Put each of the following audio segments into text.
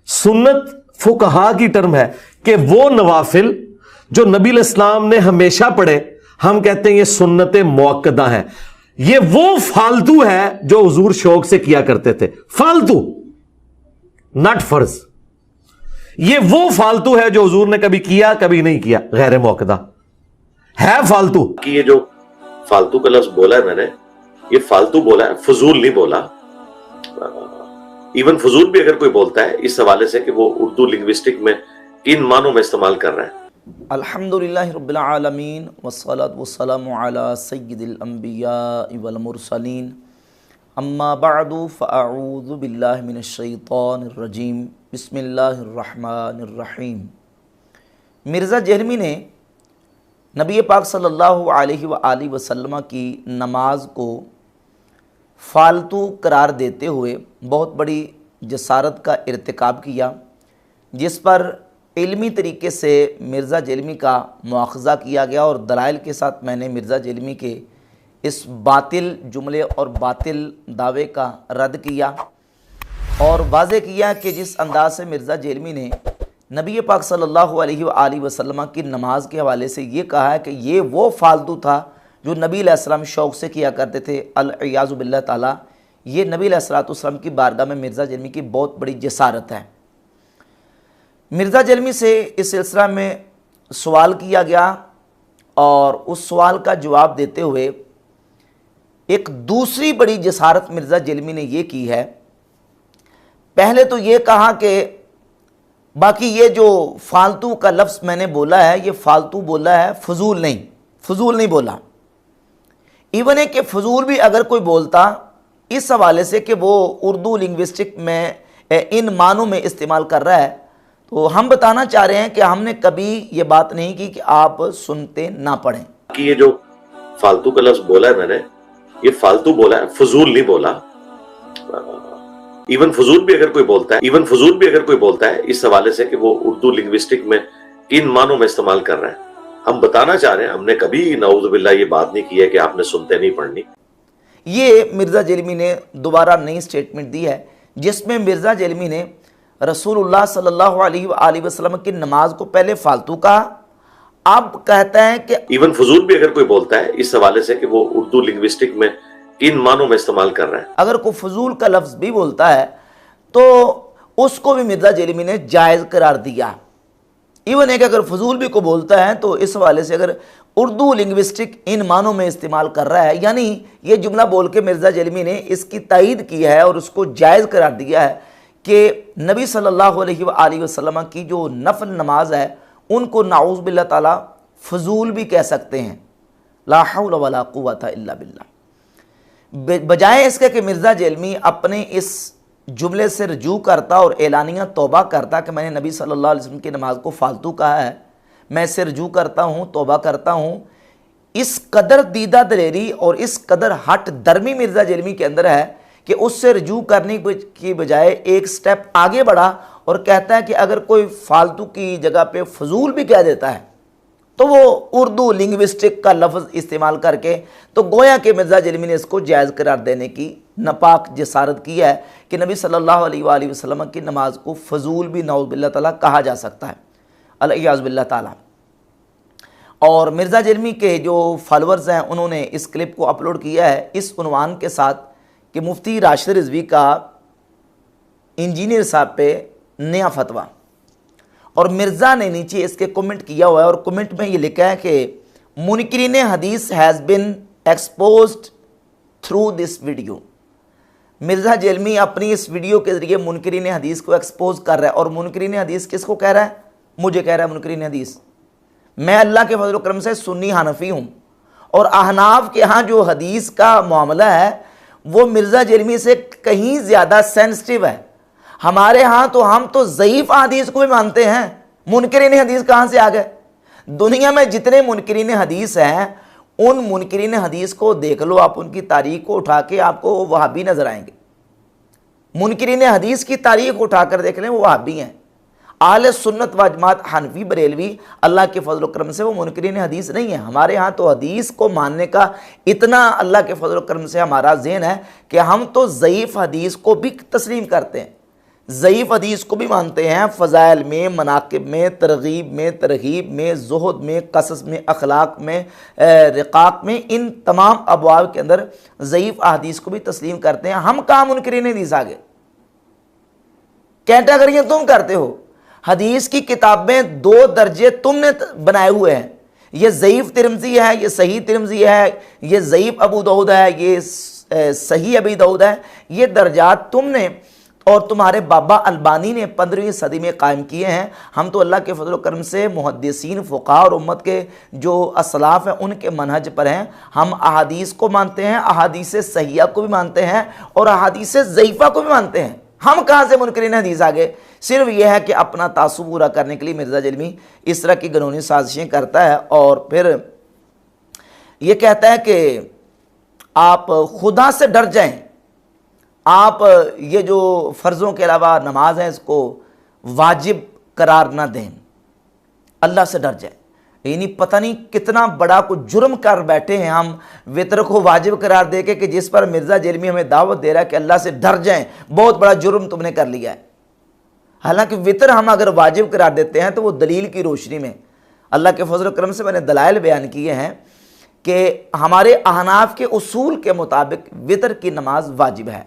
सुन्नत फुकहा की टर्म है कि वो नवाफिल जो नबी इस्लाम ने हमेशा पढ़े, हम कहते हैं ये सुन्नत मुअक्कदा है। ये वो फालतू है जो हुजूर शौक से किया करते थे, फालतू, नॉट फर्ज। ये वो फालतू है जो हुजूर ने कभी किया कभी नहीं किया, गैर मुअक्कदा है फालतू। कि ये जो फालतू का लफ्ज बोला है मैंने, ये फालतू बोला है, फजूल नहीं बोला। इवन फजूल भी अगर कोई बोलता है इस हवाले से कि वो उर्दू लिंग्विस्टिक में किन मानों में इस्तेमाल कर रहा है। अल्हम्दुलिल्लाहि रब्बिल आलमीन वस्सलातु वस्सलामु अला सय्यिदिल अंबिया वल मुरसलीन अम्मा बअदु फ़अऊज़ु बिल्लाहि मिनश शैतानिर रजीम बिस्मिल्लाहिर रहमानिर रहीम। मिर्ज़ा जहलमी ने नबी पाक सल्लल्लाहु अलैहि वसल्लम की नमाज को फालतू करार देते हुए बहुत बड़ी जसारत का इर्तिकाब किया, जिस पर इल्मी तरीके से मिर्ज़ा जहलमी का मुआख़ज़ा किया गया और दलाइल के साथ मैंने मिर्ज़ा जहलमी के इस बातिल जुमले और बातिल दावे का रद्द किया और वाज़े किया कि जिस अंदाज से मिर्ज़ा जहलमी ने नबी पाक सल्लल्लाहु अलैहि वसल्लम की नमाज के हवाले से ये कहा है कि ये वो फालतू था जो नबी अलैहिस्सलाम शौक़ से किया करते थे, अल-इयाज़ु बिल्लाह ताला, ये नबी अलैहिस्सलाम की बारगाह में मिर्ज़ा जहलमी की बहुत बड़ी जसारत है। मिर्ज़ा जहलमी से इस सिलसिला में सवाल किया गया और उस सवाल का जवाब देते हुए एक दूसरी बड़ी जसारत मिर्ज़ा जहलमी ने ये की है। पहले तो ये कहा कि बाकी ये जो फालतू का लफ्ज़ मैंने बोला है ये फालतू बोला है, फजूल नहीं बोला। इवन है कि फजूल भी अगर कोई बोलता इस हवाले से कि वो उर्दू लिंग्विस्टिक में इन मानों में इस्तेमाल कर रहा है, तो हम बताना चाह रहे हैं कि हमने कभी ये बात नहीं की कि आप सुनते ना पढ़ें। कि ये जो फालतू का लफ्ज बोला है मैंने, ये फालतू बोला है, फजूल नहीं बोला। इवन फजूल भी अगर कोई बोलता है इस हवाले से कि वो उर्दू लिंग्विस्टिक में किन मानों में इस्तेमाल कर रहा है, हम बताना चाह रहे हैं हमने कभी नाउज़ुबिल्लाह ये बात नहीं की है कि आपने सुनते नहीं पढ़नी। ये मिर्ज़ा जहलमी ने दोबारा नई स्टेटमेंट दी है जिसमें मिर्ज़ा जहलमी ने रसूलुल्लाह सल्लल्लाहु अलैहि वसल्लम की नमाज को पहले फालतू कहा, अब कहता है कि इवन फजूल भी अगर कोई बोलता है इस हवाले से कि वो उर्दू लिंग्विस्टिक में किन मानों में इस्तेमाल कर रहा है। अगर कोई फजूल का लफ्ज़ भी बोलता है तो उसको भी मिर्ज़ा जहलमी ने जायज़ करार दिया। इवन एक अगर फजूल भी को बोलता है तो इस हवाले से अगर उर्दू लिंग्विस्टिक इन मानों में इस्तेमाल कर रहा है, यानी ये जुमला बोल के मिर्ज़ा जहलमी ने इसकी तायीद की है और उसको जायज़ करार दिया है कि नबी सल्लल्लाहु अलैहि वसल्लम की जो नफल नमाज है उनको नाऊज़ बिल्लाह ताला फजूल भी कह सकते हैं। ला हौल वला कुव्वता इल्ला बिल्लाह। बजाय इसके कि मिर्ज़ा जहलमी अपने इस जुमले से रजू करता और एलानिया तौबा करता कि मैंने नबी सल्लल्लाहु अलैहि वसल्लम की नमाज को फालतू कहा है, मैं इससे रजू करता हूँ, तौबा करता हूँ, इस कदर दीदा दलेरी और इस कदर हट दर्मी मिर्ज़ा जहलमी के अंदर है कि उससे रजू करने की बजाय एक स्टेप आगे बढ़ा और कहता है कि अगर कोई फालतू की जगह पे फजूल भी कह देता है तो वो उर्दू लिंग्विस्टिक का लफ्ज़ इस्तेमाल करके, तो गोया के मिर्ज़ा जहलमी ने इसको जायज़ करार देने की नापाक जसारत की है कि नबी सल्लल्लाहु अलैहि वसल्लम की नमाज को फजूल भी नाऊज़ बिल्लाह ताला कहा जा सकता है, अल-इयाज़ु बिल्लाह ताला। और मिर्ज़ा जहलमी के जो फॉलोअर्स हैं उन्होंने इस क्लिप को अपलोड किया है इस उन्वान के साथ कि मुफ्ती राशिद रिज़वी का इंजीनियर साहब पे नया फतवा, और मिर्ज़ा ने नीचे इसके कमेंट किया हुआ है और कमेंट में ये लिखा है कि मुनकिरीन हदीस has been exposed through this video. Mirza Jhelumi अपनी इस वीडियो के ज़रिए मुनकिरीन हदीस को एक्सपोज कर रहा है। और मुनकिरीन हदीस किसको कह रहा है? मुझे कह रहा है मुनकिरीन हदीस। मैं अल्लाह के फजल करम से सुन्नी हनफी हूँ और अहनाफ के यहाँ जो हदीस का मामला है वो मिर्ज़ा जहलमी से कहीं ज़्यादा सेंसिटिव है। हमारे यहाँ तो हम तो ज़ईफ़ हदीस को भी मानते हैं, मुनकिरीन हदीस कहाँ से आ गए? दुनिया में जितने मुनकिरीन हदीस हैं उन मुनकिरीन हदीस को देख लो आप, उनकी तारीख को उठा के आपको वो वहाबी नज़र आएंगे। मुनकिरीन हदीस की तारीख उठाकर देख लें वो वहाबी हैं। आले सुन्नत व जमात हनफी बरेलवी अल्लाह के फजल करम से वो मुनकिरीन हदीस नहीं है। हमारे यहाँ तो हदीस को मानने का इतना अल्लाह के फजल करम से हमारा ज़हन है कि हम तो ज़ईफ़ हदीस को भी तस्लीम करते हैं। ज़ईफ़ हदीस को भी मानते हैं, फ़ज़ाइल में, मनाक़िब में, तरग़ीब में, तरहीब में, ज़ुहद में, क़सस में, अखलाक में, रिक़ाक़ में, इन तमाम अबवाब के अंदर ज़ईफ़ अहादीस को भी तस्लीम करते हैं। हम कहाँ मुनकिरीन हदीस आगे, कैटेगरियाँ तुम करते हो। हदीस की किताबें 2 दर्जे तुमने बनाए हुए हैं, ये ज़ईफ़ तिरमिज़ी है, ये सही तिरमिज़ी है, ये ज़ईफ़ अबू दाऊद है, ये सही अबी दाऊद है। ये दर्जात तुमने और तुम्हारे बाबा अलबानी ने 15वीं सदी में कायम किए हैं। हम तो अल्लाह के फजल व करम से मुहद्दिसीन, फ़ुक़हा और उम्मत के जो असलाफ़ हैं उनके मनहज पर हैं। हम अहादीस को मानते हैं, अहादीस सहिया को भी मानते हैं और अहादीस ज़ईफ़ा को भी मानते हैं। हम कहाँ से मुनकरीन हदीस आगे। सिर्फ यह है कि अपना तासुब पूरा करने के लिए मिर्ज़ा जलमी इस तरह की गनूनी साजिशें करता है और फिर ये कहता है कि आप खुदा से डर जाएं, आप ये जो फ़र्ज़ों के अलावा नमाज है इसको वाजिब करार ना दें, अल्लाह से डर जाएं। यानी पता नहीं कितना बड़ा कुछ जुर्म कर बैठे हैं हम वितर को वाजिब करार दे के, कि जिस पर मिर्ज़ा जलमी हमें दावत दे रहा है कि अल्लाह से डर जाएं, बहुत बड़ा जुर्म तुमने कर लिया है। हालांकि वितर हम अगर वाजिब करार देते हैं तो वो दलील की रोशनी में, अल्लाह के फजल करम से मैंने दलाइल बयान किए हैं कि हमारे अहनाफ के उसूल के मुताबिक वितर की नमाज वाजिब है।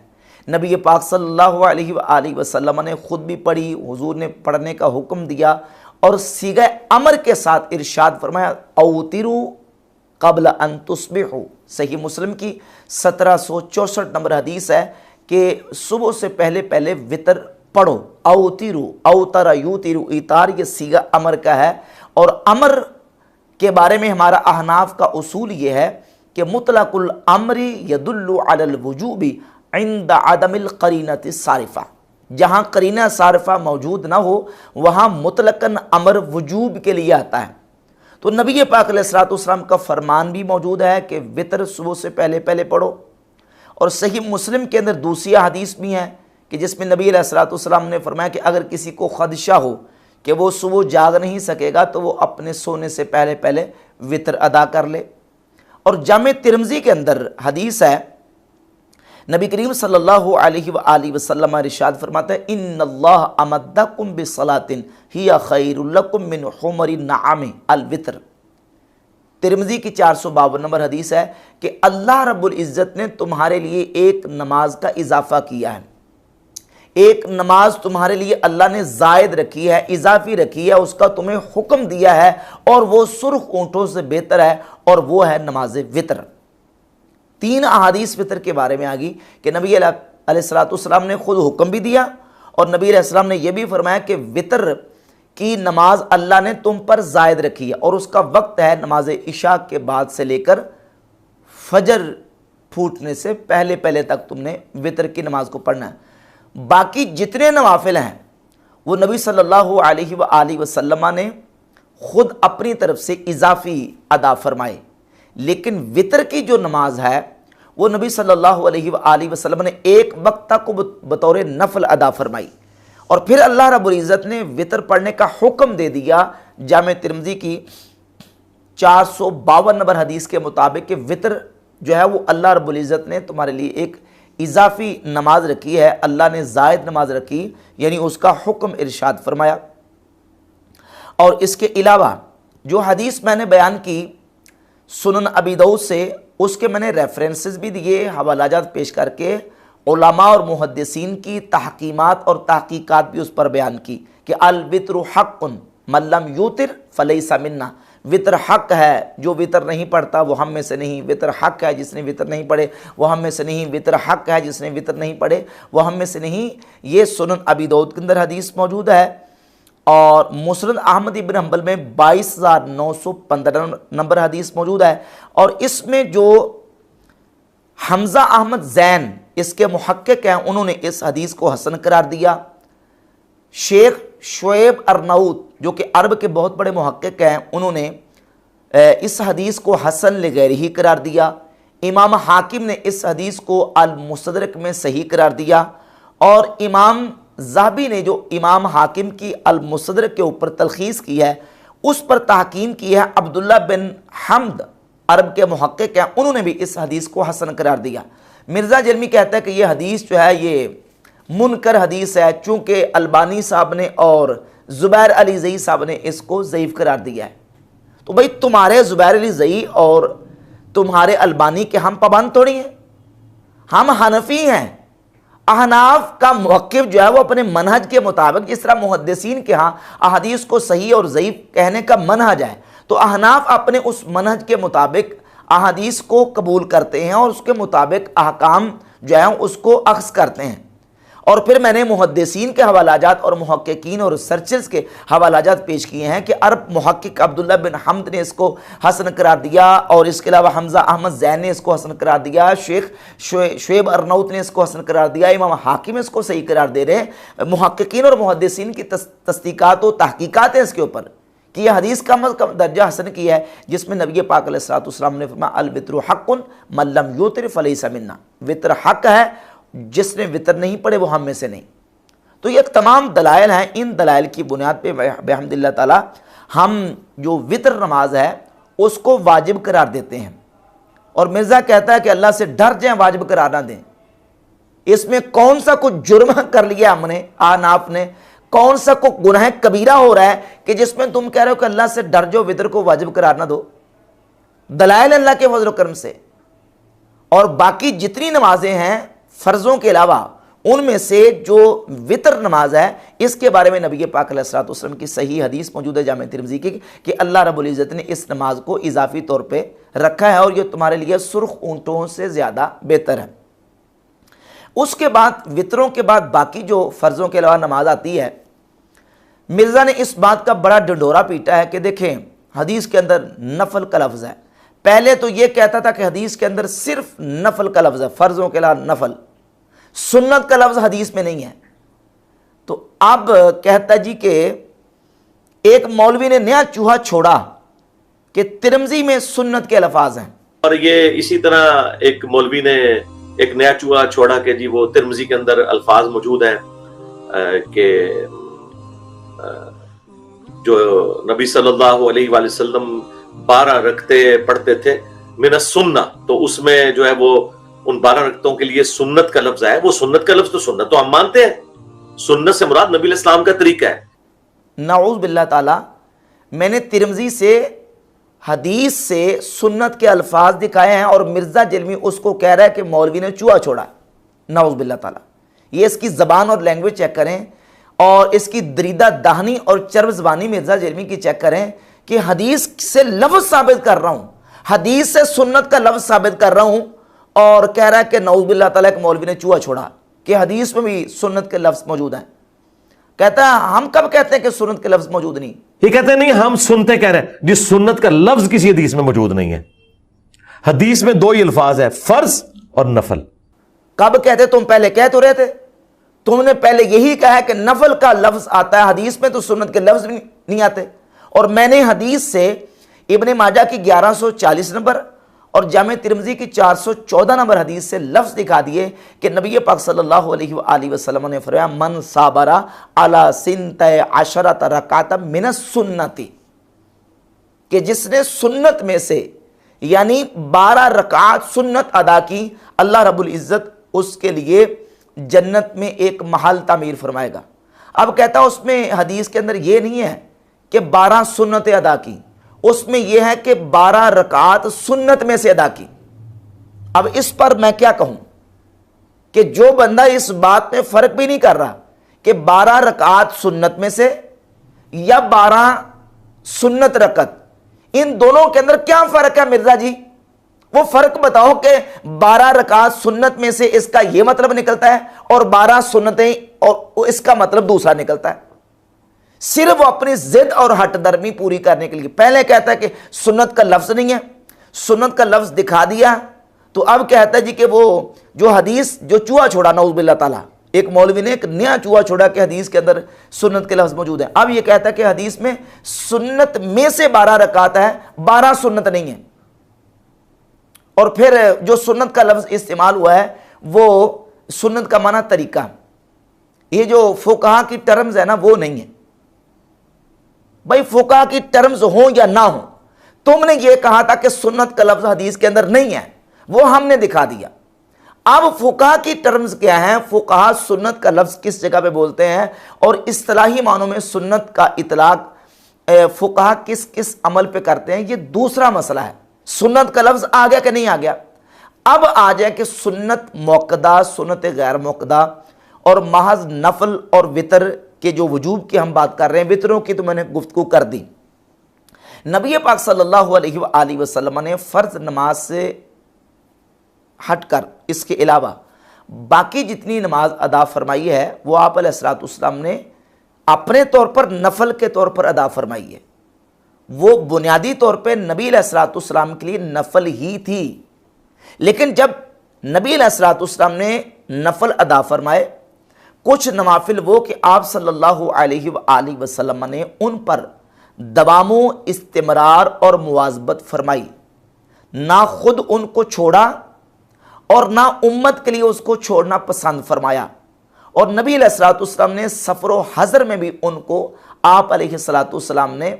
नबी पाक सल्लल्लाहु अलैहि वसल्लम ने ख़ुद भी पढ़ी, हुजूर ने पढ़ने का हुक्म दिया और सीगा अमर के साथ इरशाद फरमाया, औतिरू क़ब्ल अन तुस्बिहू। सही मुस्लिम की 1764 नंबर हदीस है कि सुबह से पहले पहले वितर पढ़ो। औतिरू, औतरा यूतिरू, इतार ये सीगा अमर का है और अमर के बारे में हमारा अहनाफ का उसूल ये है कि मुतलकुल अमरी यदुल्लु अलल वुजूबी इंद अदमिल करीनति सारिफा। जहाँ करीना सारिफा मौजूद ना हो वहाँ मुतलकन अमर वजूब के लिए आता है। तो नबी पाक अलैहिस्सलातु वस्सलाम का फरमान भी मौजूद है कि वितर सुबह से पहले पहले पढ़ो। और सही मुस्लिम के अंदर दूसरी हदीस भी है कि जिसमें नबी अलैहिस्सलातु वस्सलाम ने फरमाया कि अगर किसी को खदशा हो कि वो सुबह जाग नहीं सकेगा तो वो अपने सोने से पहले पहले वितर अदा कर ले। और जामे तिरमिज़ी के अंदर हदीस है, नबी करीम सल्लल्लाहु अलैहि वसल्लम इरशाद फरमाता है, इन्नल्लाह अमद्दकुम बिस्सलातिन हिया खैरुल लकुम मिन हुमरि नआम अल वितर। तिरमिज़ी की 452 नंबर हदीस है कि अल्लाह रब्बुल इज़्ज़त ने तुम्हारे लिए एक नमाज का इजाफा किया है, एक नमाज तुम्हारे लिए अल्लाह ने जायद रखी है, इजाफी रखी है, उसका तुम्हें हुक्म दिया है और वो सुर्ख ऊँटों से बेहतर है और वो है नमाज वितर। 3 अहादीस वितर के बारे में आ गई कि नबी अलैहिस्सलातु वस्सलाम ने खुद हुक्म भी दिया और नबी अलैहिस्सलाम ने यह भी फरमाया कि वितर की नमाज अल्लाह ने तुम पर जायद रखी है और उसका वक्त है नमाज इशा के बाद से लेकर फजर फूटने से पहले पहले तक तुमने वितर की नमाज को पढ़ना है। बाकी जितने नवाफिल हैं वो नबी सल्लल्लाहु अलैहि वसल्लम ने खुद अपनी तरफ से इजाफी अदा फरमाए, लेकिन वितर की जो नमाज है वो नबी सल्लल्लाहु अलैहि वसल्लम ने एक वक्त को बतौर नफल अदा फरमाई। और फिर अल्लाह रब्बुल इज़्ज़त ने वितर पढ़ने का हुक्म दे दिया जामे तिरमिज़ी की 452 नंबर हदीस के मुताबिक कि वितर जो है वो अल्लाह रब्बुल इज़्ज़त ने तुम्हारे लिए एक इजाफी नमाज रखी है, अल्लाह ने जायद नमाज रखी, यानी उसका हुक्म इरशाद फरमाया। और इसके अलावा जो हदीस मैंने बयान की सुनन अबी दाऊद से, उसके मैंने रेफरेंसेस भी दिए, हवालाजात पेश करके उलमा और मुहद्दिसीन की तहकीमात और तहकीकात भी उस पर बयान की कि अल वित्रु हक़्क़ुन मन लम यूतिर फलैसा मिन्ना। वितर हक है, जो वितर नहीं पढ़ता वो हम में से नहीं। वितर हक है, जिसने वितर नहीं पढ़े वो हम में से नहीं। वितर हक है, जिसने वितर नहीं पढ़े वो हम में से नहीं। ये सुनन अबी दाऊद के अंदर हदीस मौजूद है और मुस्नद अहमद इब्न हंबल में 22,915 नंबर हदीस मौजूद है। और इसमें जो हमजा अहमद जैन इसके मुहक्किक हैं उन्होंने इस हदीस को हसन करार दिया। शेख शुएब अरनऊत जो कि अरब के बहुत बड़े मुहक्किक हैं उन्होंने इस हदीस को हसन लिगैरिही करार दिया। इमाम हाकिम ने इस हदीस को अल मुस्तदरक में सही करार दिया और इमाम ज़हाबी ने जो इमाम हाकिम की अल मुस्तदरक के ऊपर तलखीस की है उस पर तहकीम की है। अब्दुल्ला बिन हम्द अरब के मुहक्किक हैं, उन्होंने भी इस हदीस को हसन करार दिया। मिर्ज़ा जलमी कहता है कि यह हदीस जो है ये मुनकर हदीस है, चूंकि अलबानी साहब ने और ज़ुबैर अली ज़ई साहब ने इसको ज़ईफ़ करार दिया है। तो भाई तुम्हारे ज़ुबैर अली ज़ई और तुम्हारे अलबानी के हम पाबंद थोड़ी हैं, हम हनफी हैं। अहनाफ का मौक़िफ़ जो है वो अपने मनहज के मुताबिक, जिस तरह मुहद्दिसीन के यहाँ अहादीस को सही और ज़ईफ़ कहने का मनहज है, तो अहनाफ अपने उस मनहज के मुताबिक अहादीस को कबूल करते हैं और उसके मुताबिक अहकाम जो है उसको अख्ज़ करते हैं। और फिर मैंने मुहद्दिसीन के हवालाजात और मुहक्किकीन और रिसर्चर्स के हवालाजात पेश किए हैं कि अरब मुहक्किक अब्दुल्ला बिन हमद ने इसको हसन करार दिया, और इसके अलावा हमज़ा अहमद ज़ैन ने इसको हसन करार दिया, शेख शुएब अरनौत ने इसको हसन करार दिया, इमाम हाकिम इसको सही करार दे रहे हैं। मुहक्किकीन और मुहद्दिसीन की तस्दीकात और तहकीकात हैं इसके ऊपर कि यह हदीस कम अज़ कम दर्जा हसन की है, जिसमें नबी पाक अलैहिस्सलाम ने फरमाया अल वित्रु हक़्क़ुन मन लम युतिर फलैसा मिन्ना, वित्र हक़ है, जिसने वितर नहीं पढ़े वो हम में से नहीं। तो ये तमाम दलाइल हैं, इन दलाइल की बुनियाद पे बिहम्दिल्लाह ताला हम जो वितर नमाज है उसको वाजिब करार देते हैं। और मिर्ज़ा कहता है कि अल्लाह से डर जाएं, वाजिब करार ना दें। इसमें कौन सा कुछ जुर्म कर लिया हमने, आनाफ ने, कौन सा को गुनाह कबीरा हो रहा है कि जिसमें तुम कह रहे हो कि अल्लाह से डर जाओ, वितर को वाजिब करार ना दो। दलाइल अल्लाह के फज़ल व करम से। और बाकी जितनी नमाजें हैं फ़र्ज़ों के अलावा, उनमें से जो वितर नमाज है, इसके बारे में नबी पाक अलैहिस्सलाम की सही हदीस मौजूद है जामे तिरमिज़ी की कि अल्लाह रब्बुल इज़्ज़त ने इस नमाज को इजाफी तौर पे रखा है और ये तुम्हारे लिए सुर्ख ऊँटों से ज़्यादा बेहतर है। उसके बाद वितरों के बाद बाकी जो फ़र्ज़ों के अलावा नमाज आती है, मिर्ज़ा ने इस बात का बड़ा डंडोरा पीटा है कि देखें हदीस के अंदर नफल का लफ्ज़ है। पहले तो ये कहता था कि हदीस के अंदर सिर्फ नफल का लफ्ज़ है, फ़र्ज़ों के अलावा नफल, सुन्नत का लफ्ज़ हदीस में नहीं है। तो अब कहता जी कि एक मौलवी ने नया चूहा छोड़ा कि तिरमिज़ी में सुन्नत के अल्फाज हैं, और ये इसी तरह एक मौलवी ने एक नया चूहा छोड़ा कि जी वो तिरमिज़ी के अंदर अल्फाज मौजूद हैं कि जो नबी सल्लल्लाहु अलैहि वसल्लम 12 रकते पढ़ते थे मिन सुन्ना, तो उसमें जो है वो उन 12 रकतों के लिए सुन्नत का लफ्ज है। वो सुन्नत का लफ्ज तो सुन्नत तो हम मानते हैं, सुन्नत से मुराद नबी इस्लाम का तरीका है। नाऊज़ बिल्लाह ताला, मैंने तिरमिज़ी से हदीस से सुन्नत के अल्फाज दिखाए हैं और मिर्ज़ा जलमी उसको कह रहा है कि मौलवी ने चूहा छोड़ा। नाऊज़ बिल्लाह ताला, ये इसकी ज़बान और लैंग्वेज चेक करें और इसकी दरीदा दाहनी और चर्ब ज़बानी मिर्ज़ा जलमी की चेक करें कि हदीस से लफ्ज़ साबित कर रहा हूँ, हदीस से सुन्नत का लफ्ज़ साबित कर रहा हूँ, और कह रहा है कि नाऊज़ बिल्लाह ताला एक मौलवी ने चूहा छोड़ा, कि हदीस में भी सुन्नत के लफ्ज़ मौजूद हैं। कहता है हम कब कहते हैं कि सुन्नत के लफ्ज़ मौजूद नहीं? ये कहते नहीं, हम सुनते कह रहे हैं जिस सुन्नत का लफ्ज़ किसी हदीस में मौजूद नहीं है। हदीस में 2 ही अल्फाज है, फ़र्ज़ और नफल। कब कहते? तुम पहले कह तो रहे थे, तुमने पहले यही कहा है कि नफल का लफ्ज़ आता है हदीस में, तो सुन्नत के लफ्ज़ नहीं आते। और मैंने हदीस से इब्ने माजा की 1140 नंबर और जामे तिरमिज़ी की 414 नंबर हदीस से लफ्ज़ दिखा दिए कि नबी पाक सल्लल्लाहु अलैहि वसल्लम ने फरमाया मन साबरा अला सिनते अशरत रकात मिन सुन्नति, कि जिसने सुन्नत में से यानी 12 रकात सुन्नत अदा की, अल्लाह रब्बुल इज़्ज़त उसके लिए जन्नत में एक महल तामीर फरमाएगा। अब कहता उसमें हदीस के अंदर ये नहीं है कि 12 सुन्नतें अदा की, उसमें यह है कि 12 रकात सुन्नत में से अदा की। अब इस पर मैं क्या कहूं कि जो बंदा इस बात में फर्क भी नहीं कर रहा कि 12 रकात सुन्नत में से या 12 सुन्नत रकत, इन दोनों के अंदर क्या फर्क है मिर्जा जी? वो फर्क बताओ कि 12 रकात सुन्नत में से इसका यह मतलब निकलता है और 12 सुन्नतें और इसका मतलब दूसरा निकलता है। सिर्फ वो अपनी जिद और हट दर्मी पूरी करने के लिए पहले कहता है कि सुन्नत का लफ्ज़ नहीं है, सुन्नत का लफ्ज़ दिखा दिया, तो अब कहता है जी कि वो जो हदीस जो चूहा छोड़ा, नऊज़ बिल्लाह ताला, एक मौलवी ने एक नया चूहा छोड़ा कि हदीस के अंदर सुन्नत के लफ्ज़ मौजूद है। अब ये कहता है कि हदीस में सुन्नत में से 12 रकात है, 12 सुन्नत नहीं है। और फिर जो सुन्नत का लफ्ज़ इस्तेमाल हुआ है वो सुन्नत का माना तरीका, ये जो फुक़हा की टर्म्स है ना वो नहीं है। भाई फुक़हा की टर्म्स हो या ना हो, तुमने ये कहा था कि सुन्नत का लफ्ज़ हदीस के अंदर नहीं है, वो हमने दिखा दिया। अब फुकाहा की टर्म्स क्या हैं, फुकाहा सुन्नत का लफ्ज़ किस जगह पे बोलते हैं और इस्तिलाही मानों में सुन्नत का इतलाक फुकाहा किस किस अमल पे करते हैं, ये दूसरा मसला है। सुन्नत का लफ्ज़ आ गया कि नहीं आ गया। अब आ जाए कि सुन्नत मौक़दा, सुन्नत गैर मौक़दा और महज नफल और वितर के जो वजूब की हम बात कर रहे हैं, वितरों की तो मैंने गुफ्तगू कर दी। नबी पाक सल्लल्लाहु अलैहि वसल्लम ने फ़र्ज नमाज से हटकर इसके अलावा बाकी जितनी नमाज अदा फरमाई है वो आप अलैहिस्सलाम ने अपने तौर पर नफल के तौर पर अदा फरमाई है। वो बुनियादी तौर पे नबी अलैहिस्सलाम के लिए नफल ही थी, लेकिन जब नबी अलैहिस्सलाम ने नफल अदा फरमाए, कुछ नवाफिल वो कि आप सल्लल्लाहु अलैहि वसल्लम ने उन पर दवामो इस्तिमरार और मुवाज़बत फरमाई, ना खुद उनको छोड़ा और ना उम्मत के लिए उसको छोड़ना पसंद फरमाया। और नबी अलैहिस्सलाम ने सफ़र व हज़र में भी उनको आप अलैहिस्सलाम ने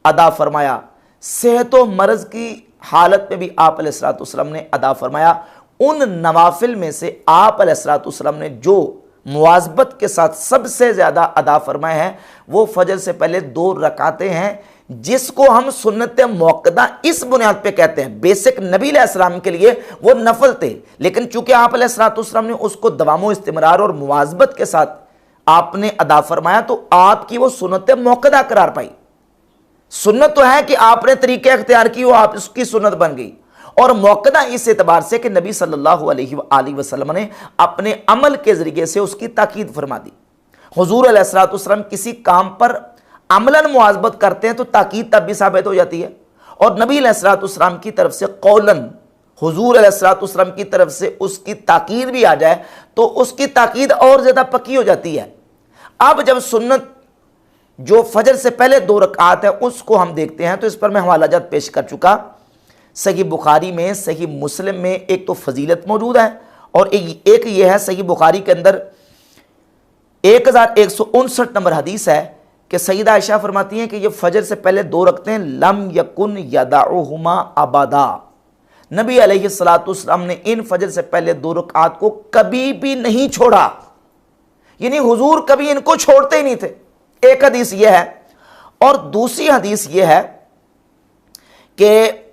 अदा फरमाया। सेहत व मर्ज़ की हालत में भी आप अलैहिस्सलाम ने अदा फरमाया। उन नवाफिल में से आप अलैहिस्सलाम ने जो मुवाज़बत के साथ सबसे ज़्यादा अदा फरमाए हैं वो फजर से पहले 2 रकातें हैं, जिसको हम सुन्नत मौक़दा इस बुनियाद पे कहते हैं। बेसिक नबी अलैहिस्सलाम के लिए वो नफल थे, लेकिन चूंकि आप अलैहिस्सलाम ने उसको दवामो इस्तिमरार और मुवाज़बत के साथ आपने अदा फरमाया तो आपकी वो सुन्नत मौक़दा करार पाई। सुन्नत तो है कि आपने तरीक़ा इख्तियार की, वो आप उसकी सुन्नत बन गई, और मौक़दा इस एतबार से कि नबी सल्लल्लाहु अलैहि वसल्लम ने अपने अमल के ज़रिए से उसकी ताकीद फरमा दी। हुज़ूर अलैहिस्सलाम किसी काम पर अमलन मुआज़बत करते हैं तो ताकीद तब भी साबित हो जाती है, और नबी अलैहिस्सलाम की तरफ से कौलन हुज़ूर अलैहिस्सलाम की तरफ से उसकी ताकीद भी आ जाए तो उसकी ताकीद और ज़्यादा पक्की हो जाती है। अब जब सुन्नत जो फजर से पहले 2 रकात है उसको हम देखते हैं तो इस पर मैं हवालाजात पेश कर चुका। सही बुखारी में, सही मुस्लिम में एक तो फजीलत मौजूद है और एक ये है सही बुखारी के अंदर 1159 नंबर हदीस है कि सईदा आयशा फरमाती हैं कि ये फजर से पहले 2 रखते हैं, लम यकुन यदाउहुमा अबदा। नबी अलैहिस्सलाम ने इन फजर से पहले 2 रकात को कभी भी नहीं छोड़ा, यानी हुजूर कभी इनको छोड़ते ही नहीं थे। एक हदीस यह है, और दूसरी हदीस यह है कि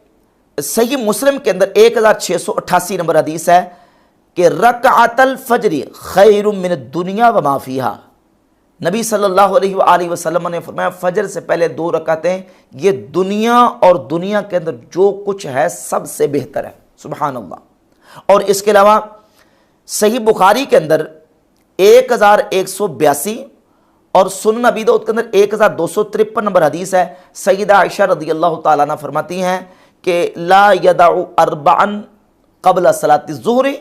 सही मुस्लिम के अंदर 1688 नंबर हदीस है कि रकअतल फजरी खैरुम मिन दुनिया व मा फीहा। नबी सल्लल्लाहु अलैहि वसल्लम ने फरमाया फजर से पहले 2 रकातें ये दुनिया और दुनिया के अंदर जो कुछ है सबसे बेहतर है। सुभान अल्लाह। और इसके अलावा सही बुखारी के अंदर 1182 और सुनन अबी दाऊद के अंदर 1253 नंबर हदीस है। सईदा आयशा रज़ियल्लाहु ताला अन्हा फरमाती हैं कि ला यदाउ अरबअन क़ब्ल सलाति ज़ुहरी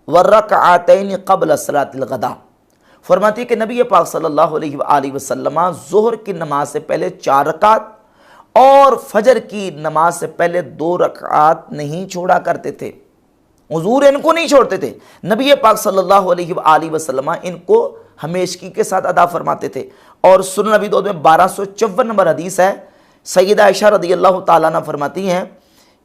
व रकअतैन क़ब्ल सलातिल गदा। फरमाती है कि नबी पाक सल्लल्लाहु अलैहि वसल्लम ज़ुहर की नमाज से पहले 4 रकात और फजर की नमाज से पहले 2 रकात नहीं छोड़ा करते थे। हुजूर इनको नहीं छोड़ते थे, नबी पाक सल्लल्लाहु अलैहि वसल्लम इनको हमेशगी के साथ अदा फरमाते थे। और सुनन अबी दाऊद में 1254 नंबर हदीस है। सईदा आयशा रज़ियल्लाहु ताला अन्हा फरमाती हैं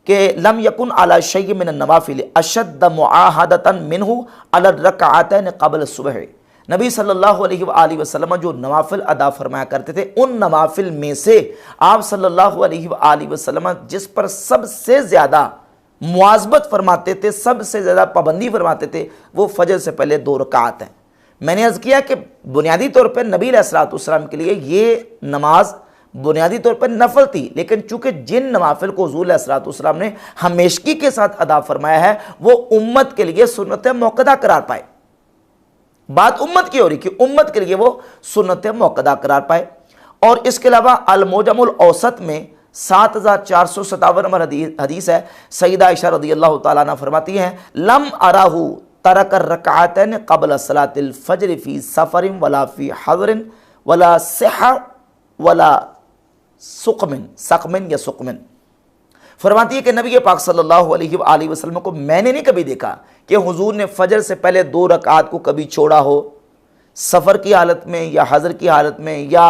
कि लम यकुन अला शैय्इन मिन नवाफिल अशद्द मुआहदतन मिनहु अला रकअतैन क़ब्ल सुबह। नबी सल्लल्लाहु अलैहि वसल्लम जो नवाफिल अदा फरमाया करते थे उन नवाफिल में से आप सल्लल्लाहु अलैहि वसल्लम जिस पर सबसे ज़्यादा मुआज़बत फरमाते थे, सबसे ज़्यादा पाबंदी फरमाते थे, वो फजर से पहले 2 रकात हैं। मैंने अर्ज़ किया कि बुनियादी तौर पर नबी अलैहिस्सलाम के लिए ये नमाज बुनियादी तौर पर नफल थी, लेकिन चूंकि जिन नवाफिल को हुज़ूर अलैहिस्सलाम ने हमेशगी के साथ अदा फरमाया है वो उम्मत के लिए सुन्नत मौक़दा करार पाए। बात उम्मत की हो रही कि उम्मत के लिए वो सुन्नत मौक़दा करार पाए। और इसके अलावा अल-मुअजमुल औसत में 7457 नंबर हदीस है। सईदा आयशा रज़ियल्लाहु ताला अन्हा फरमाती हैं लम अराहु तरक रकअतैन क़ब्ल सलातिल फज्र फी सफरिन वला फी हज़रिन वला सिहा वला सुक़मिन या सुक़मिन। फरमाती है कि नबी पाक सल्लल्लाहु अलैहि वसल्लम को मैंने नहीं कभी देखा कि हुजूर ने फजर से पहले 2 रकात को कभी छोड़ा हो, सफ़र की हालत में या हज़र की हालत में या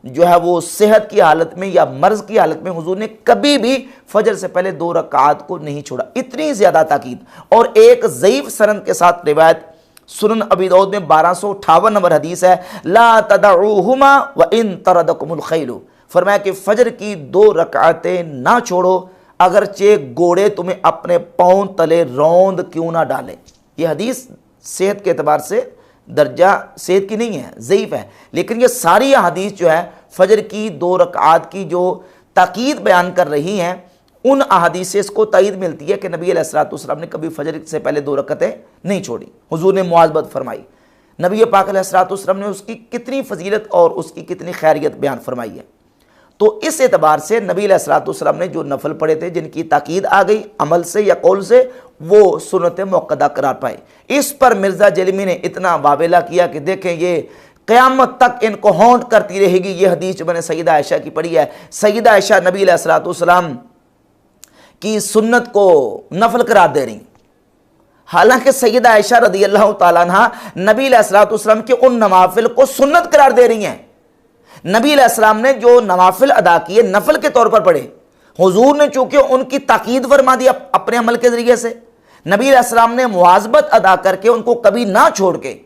जो है वो सेहत की हालत में या मर्ज की हालत में हुजूर ने कभी भी फजर से पहले 2 रकात को नहीं छोड़ा। इतनी ज़्यादा ताकीद। और एक ज़ईफ़ सनद के साथ रिवायत सुनन अबी दाऊद में 1258 नंबर हदीस है, ला तदऊहुमा व इन तरदकुमुल खैलु, फरमाया कि फजर की 2 रकातें ना छोड़ो, अगरचे घोड़े तुम्हें अपने पाँव तले रौंद क्यों ना डाले। ये हदीस सेहत के एतबार से दर्जा सेहत की नहीं है, ज़ईफ़ है, लेकिन ये सारी हदीस जो है फजर की 2 रकात की जो ताकीद बयान कर रही हैं, उन अहादीस से इसको तायद मिलती है कि नबी अलैहिस्सलाम ने कभी फजर से पहले 2 रकतें नहीं छोड़ी। हुजूर ने मुआज़बत फरमाई। नबी पाक अलैहिस्सलाम ने उसकी कितनी फजीलत और उसकी कितनी खैरियत बयान फरमाई है। तो इस एतबार से नबी अलैहिस्सलाम ने जो नफल पढ़े थे, जिनकी ताकीद आ गई अमल से या कौल से, वो सुन्नत मुअक्कदा करार पाए। इस पर मिर्ज़ा जलमी ने इतना वावेला किया कि देखें ये क़यामत तक इनको हॉन्ट करती रहेगी। ये हदीस जो मैंने सैयदा आयशा की पढ़ी है, सैयदा आयशा नबी अलैहिस्सलाम की सुन्नत को नफल करार दे रही, हालांकि सैयदा आयशा रज़ियल्लाहु ताला अन्हा नबी अलैहिस्सलाम के उन नवाफिल को सुन्नत करार दे रही हैं। नबी अलैहिस्सलाम ने जो नवाफिल अदा किए नफल के तौर पर पढ़े, हुजूर ने चूंकि उनकी ताकीद फरमा दी अपने अमल के जरिए से, नबी अलैहिस्सलाम ने मुआज़बत अदा करके उनको कभी ना छोड़ के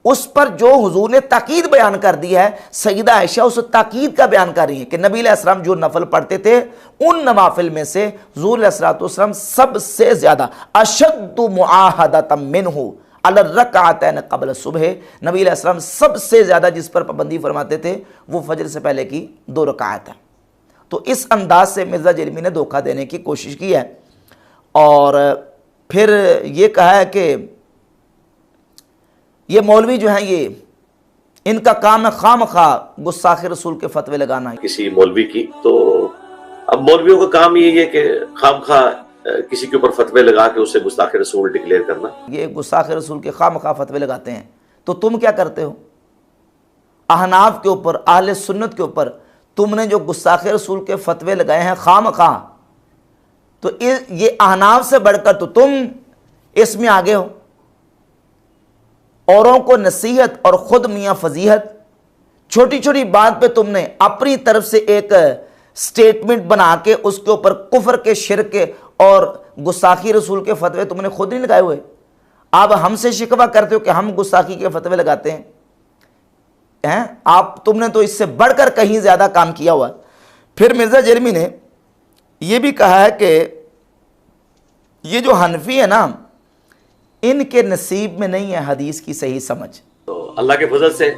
उस पर जो हुजूर ने ताकीद बयान कर दी है, सैयदा आयशा उस ताकीद का बयान कर रही है कि नबी अलैहिस्सलाम जो नफल पढ़ते थे उन नवाफिल में से हुजूर अलैहिस्सलाम सबसे ज़्यादा अशद्दु मुआहदतम मिन्हु अला रकअतैन क़ब्ल सुबह, नबी अलैहिस्सलाम सबसे ज़्यादा जिस पर पाबंदी फरमाते थे वो फजर से पहले की 2 रकात है। तो इस अंदाज से मिर्ज़ा जलमी ने धोखा देने की कोशिश की है और फिर ये कहा है कि ये मौलवी जो हैं, ये इनका काम है खामखा गुस्ताखे रसूल के फतवे लगाना किसी मौलवी की। तो अब मौलवियों का काम यही है कि खामखा किसी के ऊपर फतवे लगा के उसे गुस्ताखे रसूल डिक्लेयर करना। ये गुस्ताखे रसूल के खामखा फतवे लगाते हैं। तो तुम क्या करते हो? अहनाफ के ऊपर, अहले सुन्नत के ऊपर तुमने जो गुस्ताखे रसूल के फतवे लगाए हैं खामखा, तो ये अहनाफ से बढ़कर तो तुम इसमें आगे हो। औरों को नसीहत और खुद मियाँ फजीहत, छोटी छोटी बात पे तुमने अपनी तरफ से एक स्टेटमेंट बना के उसके ऊपर कुफर के, शिर्क के और गुस्ताखी रसूल के फतवे तुमने खुद नहीं लगाए हुए। आप हमसे शिकवा करते हो कि हम गुस्ताखी के फतवे लगाते हैं। आप तुमने तो इससे बढ़कर कहीं ज़्यादा काम किया हुआ। फिर मिर्ज़ा जलमी ने यह भी कहा है कि ये जो हनफी है ना, इनके नसीब में नहीं है हदीस की सही समझ। तो अल्लाह के फजल से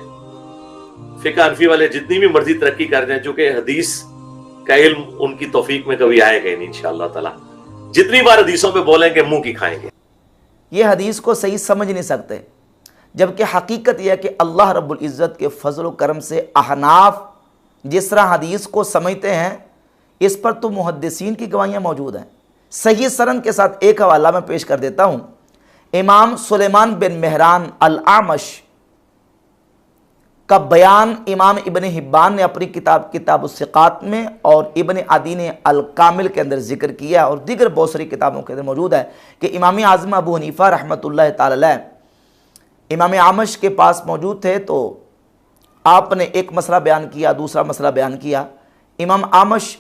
फिक़ह हनफी वाले जितनी भी मर्जी तरक्की कर रहे हैं, चूंकि हदीस का इल्म उनकी तौफीक में कभी आएगा ही नहीं इंशाअल्लाह ताला। जितनी बार हदीसों पे बोलेंगे मुंह की खाएंगे। ये हदीस को सही समझ नहीं सकते, जबकि हकीकत यह है कि अल्लाह रब्बुल इज़्ज़त के फजल व करम से अहनाफ जिस तरह हदीस को समझते हैं, इस पर तो मुहद्दिसीन की गवाहियाँ मौजूद हैं। सही सनद के साथ एक हवाला मैं पेश कर देता हूँ। इमाम सुलेमान बिन मेहरान अल-आमश का बयान इमाम इब्न हिब्बान ने अपनी किताब-उस-सिक़ात में और इब्न अदी ने अल-कामिल के अंदर जिक्र किया और दीगर बहुत सारी किताबों के अंदर मौजूद है कि इमाम आज़म अबू हनीफ़ा रहमतुल्लाह ताला अलैह इमाम आमश के पास मौजूद थे। तो आपने एक मसला बयान किया, दूसरा मसला बयान किया। इमाम आमश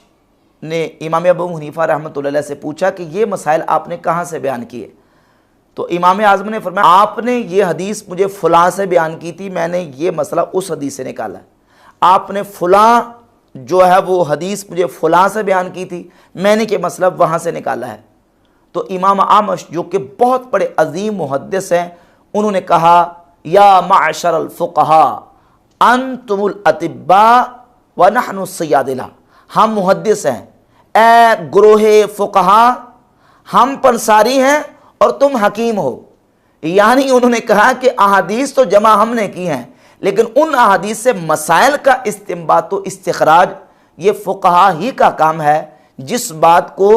ने इमाम अबू हनीफ़ा रहमतुल्लाह अलैह से पूछा कि ये मसाइल आपने कहाँ से बयान किए? तो इमाम आज़म ने फरमाया, आपने ये हदीस मुझे फ़लाँ से बयान की थी, मैंने ये मसला उस हदीस से निकाला। आपने फ़लाँ जो है वो हदीस मुझे फ़लाँ से बयान की थी, मैंने ये मसला वहाँ से निकाला है। तो इमाम आमश जो कि बहुत बड़े अजीम मुहद्दिस हैं, उन्होंने कहा, या माशरल फ़ुक़हा अंतुमुल अतिब्बा व नहनु सय्यादिला, हम मुहद्दिस हैं, ए गुरोहे फ़ुक़हा, हम पंसारी हैं और तुम हकीम हो। यानी उन्होंने कहा कि अहादीस तो जमा हमने की हैं, लेकिन उन अहादीस से मसाइल का इस्तिंबात तो इस्तिखराज ये फ़ुक़हा ही का काम है। जिस बात को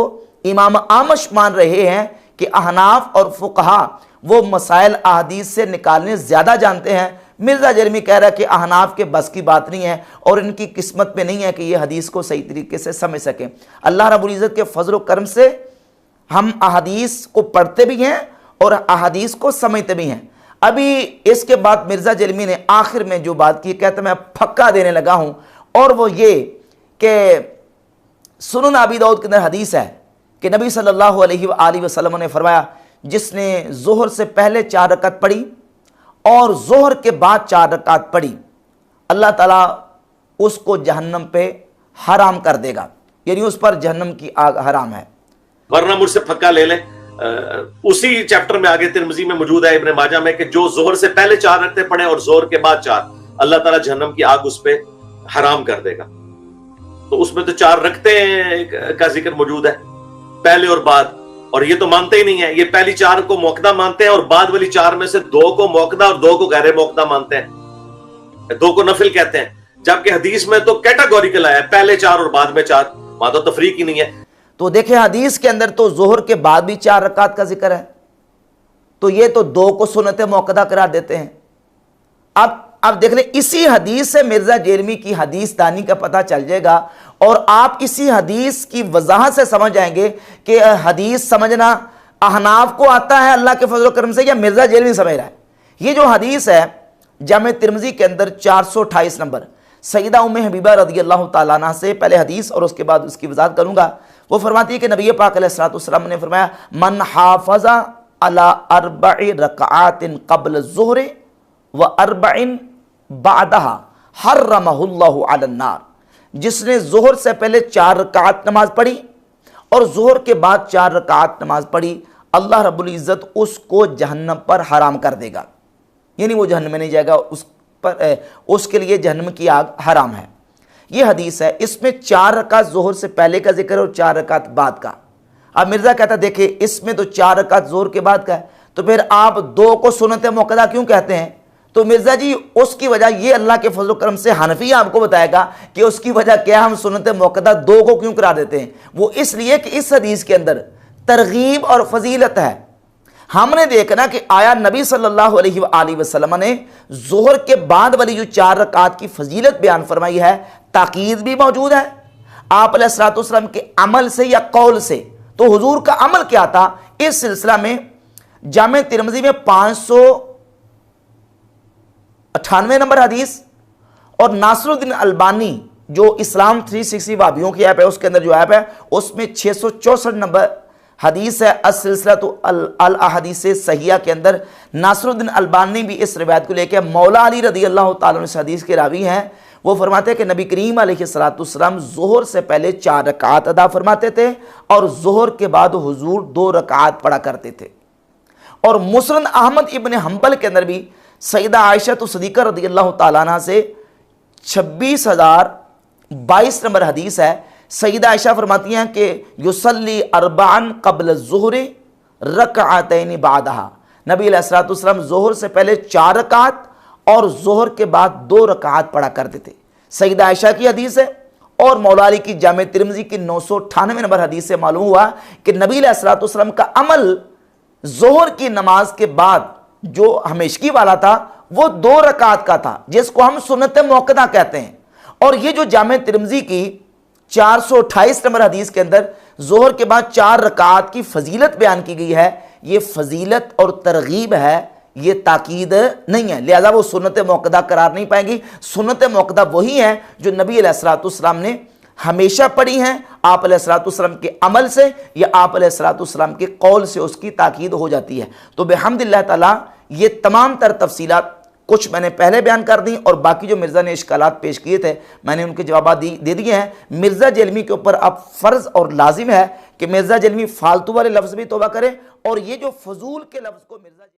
इमाम आमश मान रहे हैं कि अहनाफ और फ़ुक़हा वो मसाइल अहादीस से निकालने ज़्यादा जानते हैं, मिर्ज़ा जलमी कह रहा है कि अहनाफ के बस की बात नहीं है और इनकी किस्मत में नहीं है कि ये हदीस को सही तरीके से समझ सकें। अल्लाह रब्बुल इज़्ज़त के फजल व करम से हम अहादीस को पढ़ते भी हैं और अहादीस को समझते भी हैं। अभी इसके बाद मिर्ज़ा जलमी ने आखिर में जो बात की, कहते मैं फक्का देने लगा हूँ, और वो ये कि सुनन अबी दाऊद के अंदर हदीस है कि नबी सल्लल्लाहु अलैहि वसल्लम ने फरमाया, जिसने ज़ोहर से पहले 4 रकात पढ़ी और ज़ोहर के बाद 4 रकात पढ़ी, अल्लाह ताला उसको जहन्नम पे हराम कर देगा, यानी उस पर जहन्नम की आग हराम है। वरना मुझसे फक्का ले लें, उसी चैप्टर में आगे तिरमिज़ी में मौजूद है, इब्न माजा में, कि जो ज़ोहर से पहले 4 रखते पढ़े और ज़ोहर के बाद 4, अल्लाह ताला जहन्नम की आग उस पे हराम कर देगा। तो उसमें तो 4 रखते का जिक्र मौजूद है, पहले और बाद, और ये तो मानते ही नहीं है, ये पहली 4 को मौकदा मानते हैं और बाद वाली 4 में से 2 को मौकदा और 2 को गैर मौकदा मानते हैं, 2 को नफिल कहते हैं। जबकि हदीस में तो कैटेगोरिकल आया, पहले 4 और बाद में 4, वहां तो तफरीक ही नहीं है। तो देखें हदीस के अंदर तो ज़ोहर के बाद भी 4 रकात का जिक्र है, तो ये तो 2 को सुन्नत मौकदा करार देते हैं। अब देख ले, इसी हदीस से मिर्जा जेरमी की हदीस दानी का पता चल जाएगा और आप इसी हदीस की वजाहत से समझ जाएंगे कि हदीस समझना अहनाफ को आता है अल्लाह के फजल करम से या मिर्जा जेरमी समझ रहा है। ये जो हदीस है जामे तिरमिज़ी के अंदर 428 नंबर, सईदा उम्मे हबीबा रज़ियल्लाहु ताला अन्हा से पहले हदीस और उसके बाद उसकी वजाहत करूंगा। वो फरमाती है कि नबी पाक अलैहिस्सलातु वस्सलाम ने फरमाया, मन हाफ़ज़ा अला अर्बइ रकआतिन क़ब्ल ज़ुहरि व अर्बइन बादहा हर्रमहुल्लाहु अलन नार, जिसने ज़ोहर से पहले 4 रकात नमाज पढ़ी और ज़ोहर के बाद 4 रकात नमाज पढ़ी, अल्लाह रब्बुल इज़्ज़त उसको जहन्नम पर हराम कर देगा, यानी वो जहन्नम में नहीं जाएगा, उसके लिए जहन्नम की आग हराम है। ये हदीस है, इसमें 4 रकात ज़ोहर से पहले का जिक्र और 4 रकात बाद का। अब मिर्ज़ा कहता देखे इसमें तो 4 रकात ज़ोहर के बाद का है, तो फिर आप 2 को सुन्नत मौक़दा क्यों कहते हैं? तो मिर्ज़ा जी उसकी वजह ये अल्लाह के फजल करम से हनफी आपको बताएगा कि उसकी वजह क्या, हम सुन्नत मौक़दा 2 को क्यों करा देते हैं। वो इसलिए कि इस हदीस के अंदर तरगीब और फजीलत है। हमने देखना कि आया नबी सल्लल्लाहु अलैहि वसल्लम ने ज़ोहर के बाद वाली जो 4 रकात की फजीलत बयान फरमाई है, ताकीद भी मौजूद है आप अलैहिस्सलातु वस्सलाम के अमल से या कौल से। तो हुजूर का अमल क्या था, इस सिलसिला में जामे तिरमिज़ी में 598 नंबर हदीस और नासरुद्दीन अलबानी जो इस्लाम 360 वाबियों की ऐप है उसके अंदर जो ऐप है उसमें 664 नंबर हदीस है। अस-सिलसिलतु अल अहादीस सहिया के अंदर नासरुद्दीन अलबानी भी इस रिवायत को लेकर मौला अली रज़ियल्लाहु ताला अन्हु हदीस के रावी हैं। वो फरमाते हैं कि नबी करीम अलैहिस्सलातु वस्सलाम ज़ोहर से पहले 4 रकात अदा फरमाते थे और ज़ोहर के बाद हुजूर 2 रकात पढ़ा करते थे। और मुस्नद अहमद इब्न हंबल के अंदर भी सईदा आयशा सिद्दीक़ा रज़ियल्लाहु ताला अन्हा से 26,022 नंबर हदीस है। सईदा आयशा फरमाती हैं कि युसल्ली अरबान क़ब्ल ज़ुहरि रकअतैन बादहा, नबी अलैहिस्सलातु वस्सलाम ज़ोहर से पहले 4 रकात और ज़ोहर के बाद 2 रकात पढ़ा करते थे। सईदा आयशा की हदीस है और मौला अली की जामे तिरमिज़ी की 998 नंबर हदीस से मालूम हुआ कि नबी अलैहिस्सलातु वस्सलाम का अमल ज़ोहर की नमाज के बाद जो हमेशगी वाला था वो 2 रकात का था, जिसको हम सुन्नत मौक़दा कहते हैं। और ये जो जामे तिरमिज़ी की 428 नंबर हदीस के अंदर ज़ोहर के बाद 4 रकात की फजीलत बयान की गई है, ये फजीलत और तरगीब है, ये ताकीद नहीं है, लिहाजा वो सुन्नत मौक़दा करार नहीं पाएंगी। सुन्नत मौक़दा वही है जो नबी अलैहिस्सलातु वस्सलाम ने हमेशा पढ़ी हैं, आप अलैहिस्सलातु वस्सलाम के अमल से या आप अलैहिस्सलातु वस्सलाम के कौल से उसकी ताकीद हो जाती है। तो बिहम्दिल्लाह ताला ये तमाम तर तफसीलात कुछ मैंने पहले बयान कर दी और बाकी जो मिर्ज़ा ने इश्कालात पेश किए थे मैंने उनके जवाब दे दिए हैं। मिर्ज़ा जेलमी के ऊपर अब फ़र्ज़ और लाजिम है कि मिर्ज़ा जेलमी फालतू वाले लफ्ज़ भी तौबा करें और ये जो फजूल के लफ्ज़ को मिर्ज़ा